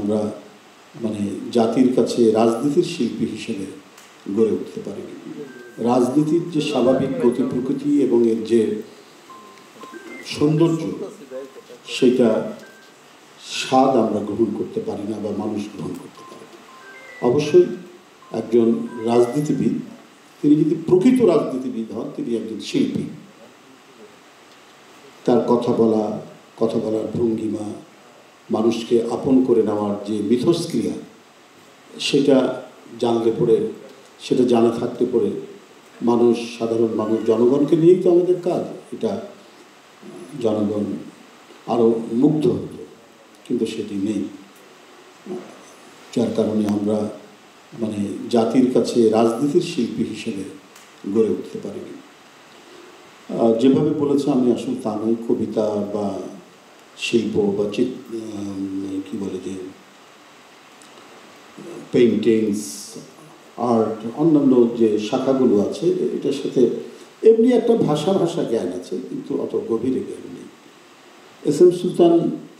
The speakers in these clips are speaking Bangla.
আমরা মানে জাতির কাছে রাজনীতির শিল্পী হিসেবে গড়ে উঠতে পারিনি। রাজনীতির যে স্বাভাবিক গতি প্রকৃতি এবং এর যে সৌন্দর্য, সেটা স্বাদ আমরা গ্রহণ করতে পারি না বা মানুষ গ্রহণ করতে পারে না। অবশ্যই একজন রাজনীতিবিদ, তিনি যদি প্রকৃত রাজনীতিবিদ হন, তিনি একজন শিল্পী। তার কথা বলার ভঙ্গিমা, মানুষকে আপন করে নেওয়ার যে মিথস্ক্রিয়া, সেটা জানলে পড়ে, সেটা জানা থাকতে পড়ে সাধারণ মানুষ, জনগণকে নিয়েই তো আমাদের কাজ, এটা জনগণ আরও মুগ্ধ হতো, কিন্তু সেটি নেই। যার কারণে আমরা মানে জাতির কাছে রাজনীতির শিল্পী হিসেবে গড়ে উঠতে পারিনি। যেভাবে বলেছে আমি আসলে তা নয়। কবিতা বা শিল্প বা কি বলে যে পেইন্টিংস, আর্ট, অন্যান্য যে শাখাগুলো আছে, এটার সাথে এমনি একটা ভাষা জ্ঞান আছে, কিন্তু অত গভীরে জ্ঞান নেই। এস এম সুলতান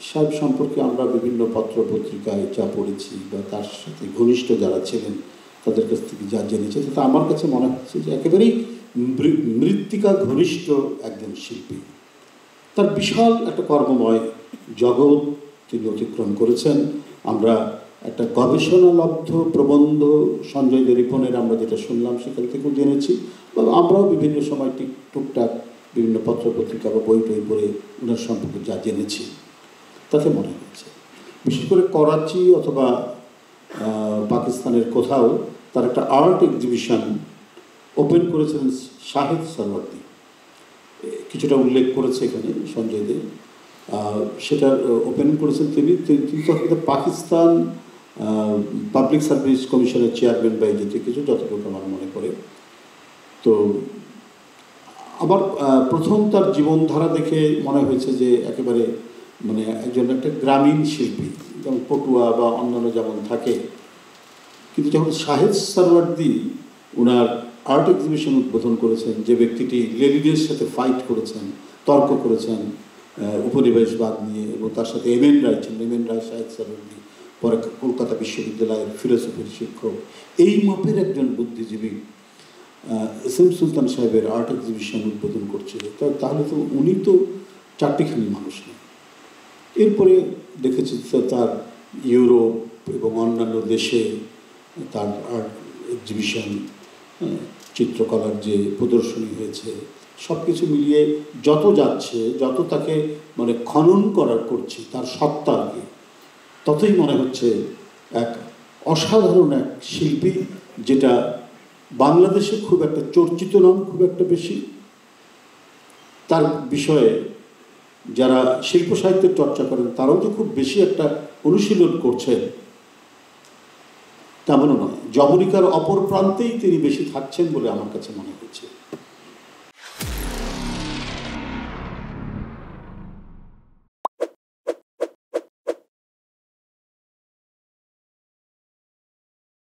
সাহেব সম্পর্কে আমরা বিভিন্ন পত্র পত্রিকায় যা পড়েছি বা তার সাথে ঘনিষ্ঠ যারা ছিলেন তাদের কাছ থেকে যা জেনেছে, সেটা আমার কাছে মনে হচ্ছে যে একেবারেই মৃত্তিকা ঘনিষ্ঠ একজন শিল্পী। তার বিশাল একটা কর্মময় জগৎ তিনি অতিক্রম করেছেন। আমরা একটা গবেষণালব্ধ প্রবন্ধ সঞ্জয় রিপনের আমরা যেটা শুনলাম সেখান থেকেও জেনেছি, বা আমরাও বিভিন্ন সময় টুকটাক বিভিন্ন পত্রপত্রিকা বা বই টই পড়ে ওনার সম্পর্কে যা জেনেছি, তাতে মনে হচ্ছে বিশেষ করে করাচি অথবা পাকিস্তানের কোথাও তার একটা আর্ট এক্সিবিশন ওপেন করেছিলেন শাহিদ সরওয়ার্দী, কিছুটা উল্লেখ করেছে এখানে সঞ্জয় দে। সেটা ওপেন করেছেন তিনি তখন পাকিস্তান পাবলিক সার্ভিস কমিশনের চেয়ারম্যান বা যেতে কিছু, যতটুকু আমার মনে পড়ে। তো আমার প্রথম তার জীবনধারা দেখে মনে হয়েছে যে একেবারে মানে একটা গ্রামীণ শিল্পী, যেমন পটুয়া বা অন্যান্য যেমন থাকে। কিন্তু যখন শাহিদ সরওয়ার্দী ওনার আর্ট এক্সিবিশন উদ্বোধন করেছেন, যে ব্যক্তিটি লেনিনের সাথে ফাইট করেছেন, তর্ক করেছেন উপনিবেশবাদ নিয়ে, এবং তার সাথে এম এন রায় ছিলেন, এম এন রায়, শাহিদ সরওয়ার্দী পরে কলকাতা বিশ্ববিদ্যালয়ের ফিলোসফির শিক্ষক, এই মাপের একজন বুদ্ধিজীবী এস এম সুলতান সাহেবের আর্ট এক্সিবিশন উদ্বোধন করছিল, তাহলে তো উনি তো চারটিখানি মানুষ না। এরপরে দেখেছি তার ইউরোপ এবং অন্যান্য দেশে তার আর্ট এক্সিবিশন, চিত্রকলার যে প্রদর্শনী হয়েছে, সব কিছু মিলিয়ে যত যাচ্ছে, যত তাকে মানে খনন করছি তার সত্তাকে, ততই মনে হচ্ছে এক অসাধারণ এক শিল্পী, যেটা বাংলাদেশে খুব একটা চর্চিত নন, খুব একটা বেশি। তার বিষয়ে যারা শিল্প সাহিত্যের চর্চা করেন তারাও যে খুব বেশি একটা অনুশীলন করছেন তেমনও নয়। যবনিকার অপর প্রান্তেই তিনি বেশি থাকছেন বলে আমার কাছে মনে হচ্ছে।